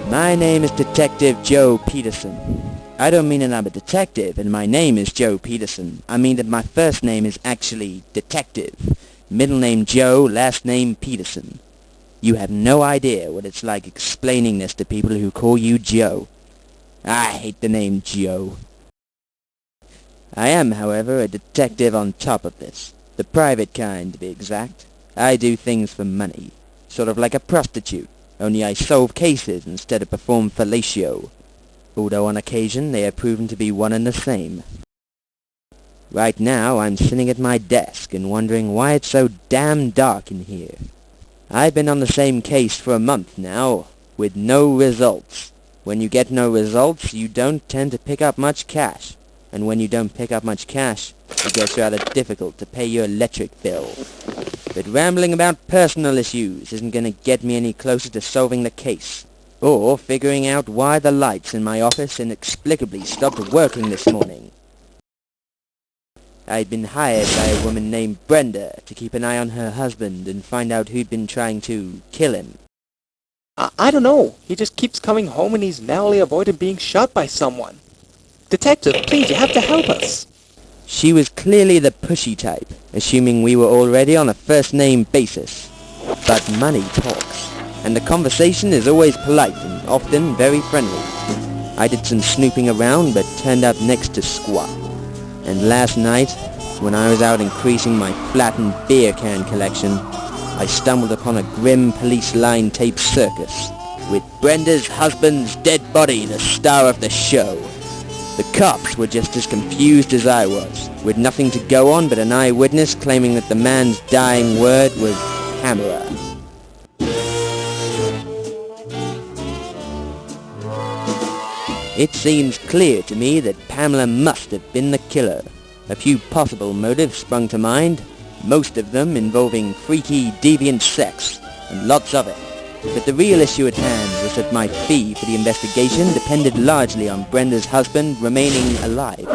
My name is Detective Joe Peterson. I don't mean that I'm a detective and my name is Joe Peterson. I mean that my first name is actually Detective. Middle name Joe, last name Peterson. You have no idea what it's like explaining this to people who call you Joe. I hate the name Joe. I am, however, a detective on top of this. The private kind, to be exact. I do things for money. Sort of like a prostitute. Only I solve cases instead of perform fellatio, although on occasion they have proven to be one and the same. Right now I'm sitting at my desk and wondering why it's so damn dark in here. I've been on the same case for a month now, with no results. When you get no results, you don't tend to pick up much cash, and when you don't pick up much cash, it gets rather difficult to pay your electric bill. But rambling about personal issues isn't going to get me any closer to solving the case, or figuring out why the lights in my office inexplicably stopped working this morning. I'd been hired by a woman named Brenda to keep an eye on her husband and find out who'd been trying to kill him. I don't know. He just keeps coming home and he's narrowly avoided being shot by someone. Detective, please, you have to help us. She was clearly the pushy type, assuming we were already on a first-name basis. But money talks, and the conversation is always polite and often very friendly. I did some snooping around, but turned up next to squat. And last night, when I was out increasing my flattened beer can collection, I stumbled upon a grim police line tape circus, with Brenda's husband's dead body the star of the show. The cops were just as confused as I was, with nothing to go on but an eyewitness claiming that the man's dying word was Pamela. It seems clear to me that Pamela must have been the killer. A few possible motives sprung to mind, most of them involving freaky, deviant sex, and lots of it. But the real issue at hand was that my fee for the investigation depended largely on Brenda's husband remaining alive.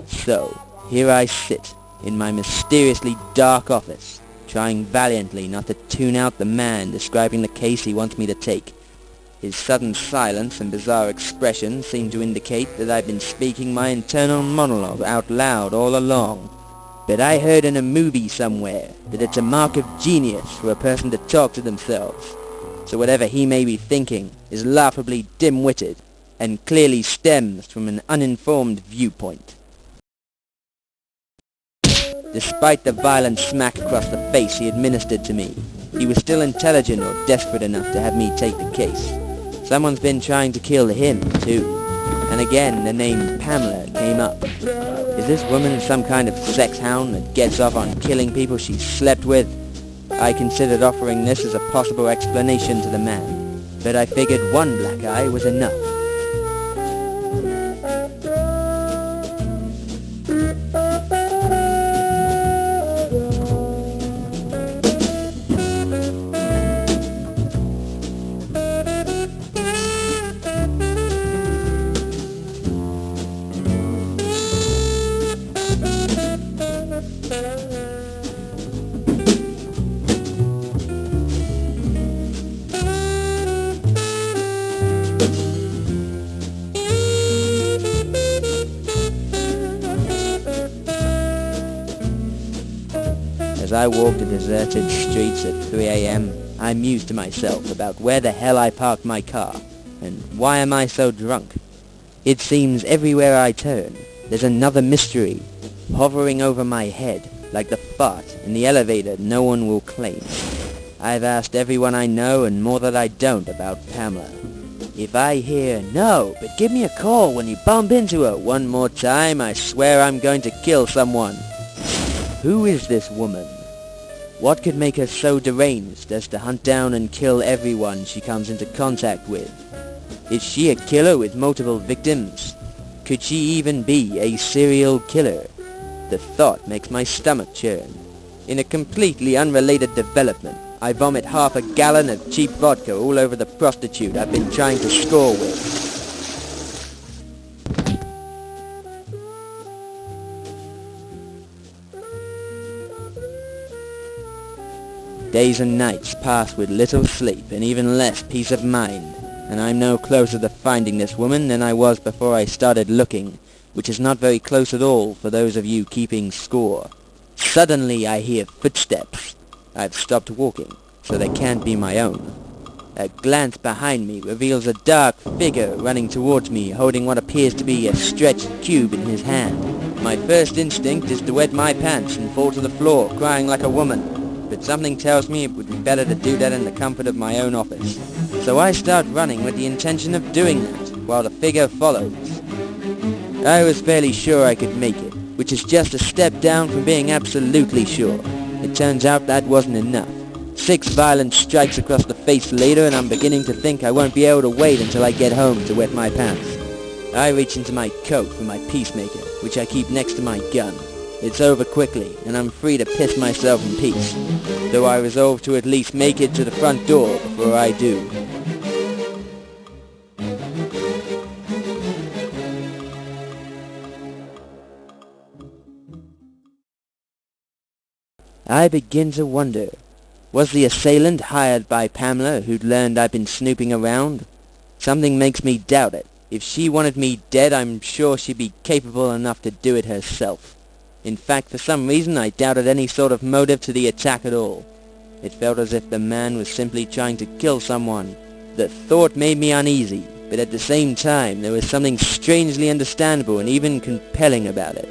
So, here I sit, in my mysteriously dark office, trying valiantly not to tune out the man describing the case he wants me to take. His sudden silence and bizarre expression seem to indicate that I've been speaking my internal monologue out loud all along. But I heard in a movie somewhere that it's a mark of genius for a person to talk to themselves. So whatever he may be thinking is laughably dim-witted and clearly stems from an uninformed viewpoint. Despite the violent smack across the face he administered to me, he was still intelligent or desperate enough to have me take the case. Someone's been trying to kill him, too. And again, the name Pamela came up. Is this woman some kind of sex hound that gets off on killing people she slept with? I considered offering this as a possible explanation to the man, but I figured one black eye was enough. As I walk the deserted streets at 3 a.m., I muse to myself about where the hell I parked my car, and why am I so drunk? It seems everywhere I turn, there's another mystery, hovering over my head, like the fart in the elevator no one will claim. I've asked everyone I know and more that I don't about Pamela. If I hear, "No, but give me a call when you bump into her," one more time, I swear I'm going to kill someone. Who is this woman? What could make her so deranged as to hunt down and kill everyone she comes into contact with? Is she a killer with multiple victims? Could she even be a serial killer? The thought makes my stomach churn. In a completely unrelated development, I vomit half a gallon of cheap vodka all over the prostitute I've been trying to score with. Days and nights pass with little sleep and even less peace of mind, and I'm no closer to finding this woman than I was before I started looking, which is not very close at all for those of you keeping score. Suddenly I hear footsteps. I've stopped walking, so they can't be my own. A glance behind me reveals a dark figure running towards me, holding what appears to be a stretched cube in his hand. My first instinct is to wet my pants and fall to the floor, crying like a woman. But something tells me it would be better to do that in the comfort of my own office. So I start running with the intention of doing that, while the figure follows. I was fairly sure I could make it, which is just a step down from being absolutely sure. It turns out that wasn't enough. 6 violent strikes across the face later, and I'm beginning to think I won't be able to wait until I get home to wet my pants. I reach into my coat for my peacemaker, which I keep next to my gun. It's over quickly, and I'm free to piss myself in peace, though I resolve to at least make it to the front door before I do. I begin to wonder, was the assailant hired by Pamela, who'd learned I'd been snooping around? Something makes me doubt it. If she wanted me dead, I'm sure she'd be capable enough to do it herself. In fact, for some reason, I doubted any sort of motive to the attack at all. It felt as if the man was simply trying to kill someone. The thought made me uneasy, but at the same time, there was something strangely understandable and even compelling about it.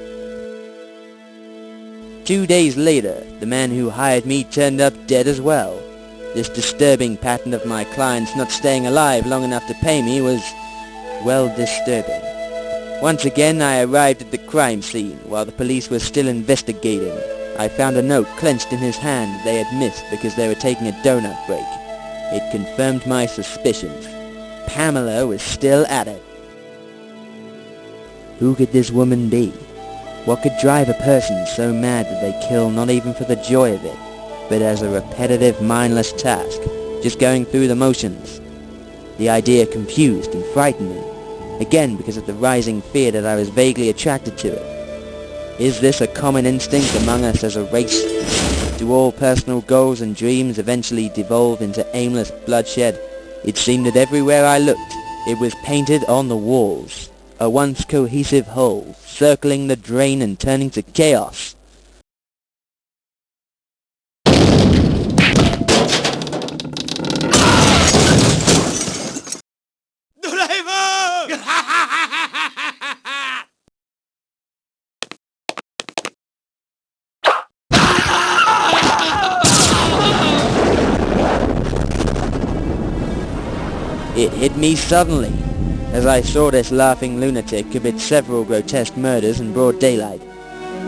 2 days later, the man who hired me turned up dead as well. This disturbing pattern of my clients not staying alive long enough to pay me was, well, disturbing. Once again, I arrived at the crime scene while the police were still investigating. I found a note clenched in his hand that they had missed because they were taking a donut break. It confirmed my suspicions. Pamela was still at it. Who could this woman be? What could drive a person so mad that they kill not even for the joy of it, but as a repetitive, mindless task, just going through the motions? The idea confused and frightened me, again because of the rising fear that I was vaguely attracted to it. Is this a common instinct among us as a race? Do all personal goals and dreams eventually devolve into aimless bloodshed? It seemed that everywhere I looked, it was painted on the walls, a once cohesive whole, circling the drain and turning to chaos. It hit me suddenly, as I saw this laughing lunatic commit several grotesque murders in broad daylight.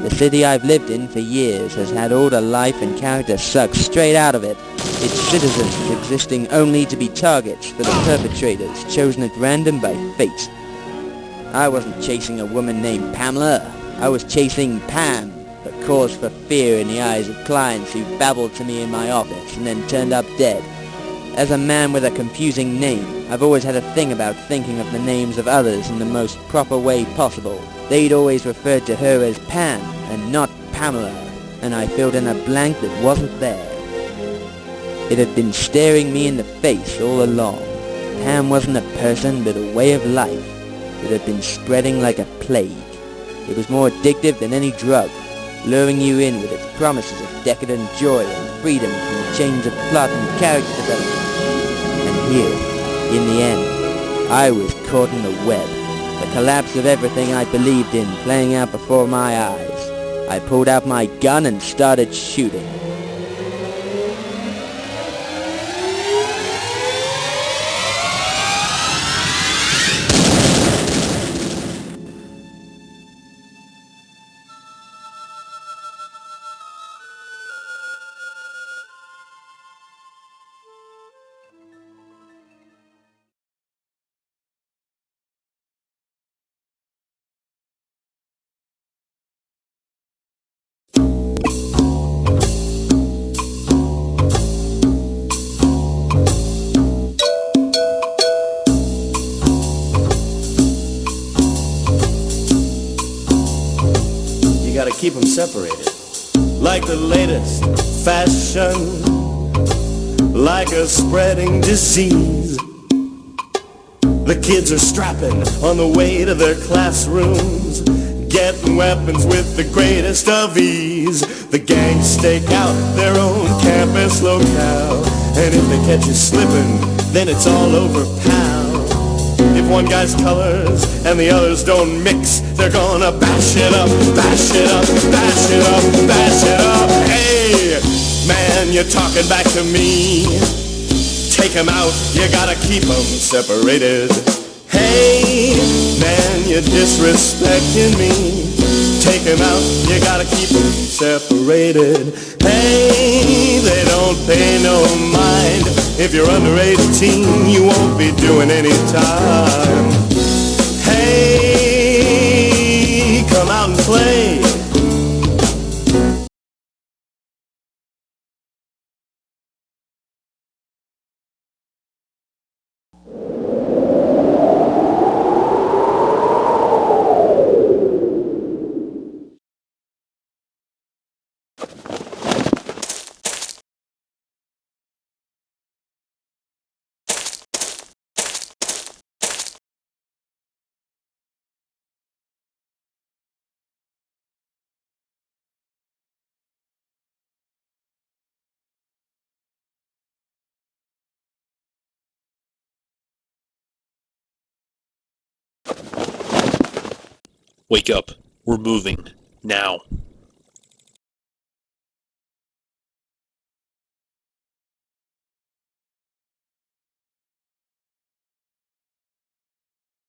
The city I've lived in for years has had all the life and character sucked straight out of it, its citizens existing only to be targets for the perpetrators chosen at random by fate. I wasn't chasing a woman named Pamela, I was chasing Pam, a cause for fear in the eyes of clients who babbled to me in my office and then turned up dead. As a man with a confusing name, I've always had a thing about thinking of the names of others in the most proper way possible. They'd always referred to her as Pam and not Pamela, and I filled in a blank that wasn't there. It had been staring me in the face all along. Pam wasn't a person but a way of life that had been spreading like a plague. It was more addictive than any drug. luring you in with its promises of decadent joy and freedom from the chains of plot and character development. And here, in the end, I was caught in the web, the collapse of everything I believed in playing out before my eyes. I pulled out my gun and started shooting. You gotta keep them separated. Like the latest fashion, like a spreading disease. The kids are strapping on the way to their classrooms, getting weapons with the greatest of ease. The gangs stake out their own campus locale, and if they catch you slipping, then it's all over, pal. If one guy's colors and the others don't mix, they're gonna bash it up, bash it up, bash it up, bash it up. Hey, man, you're talking back to me. Take 'em out, you gotta keep 'em separated. Hey, man, you're disrespecting me. Take 'em out, you gotta keep 'em separated. Hey, they don't pay no mind. If you're under 18, you won't be doing any time. Hey, come out and play. Wake up. We're moving. Now.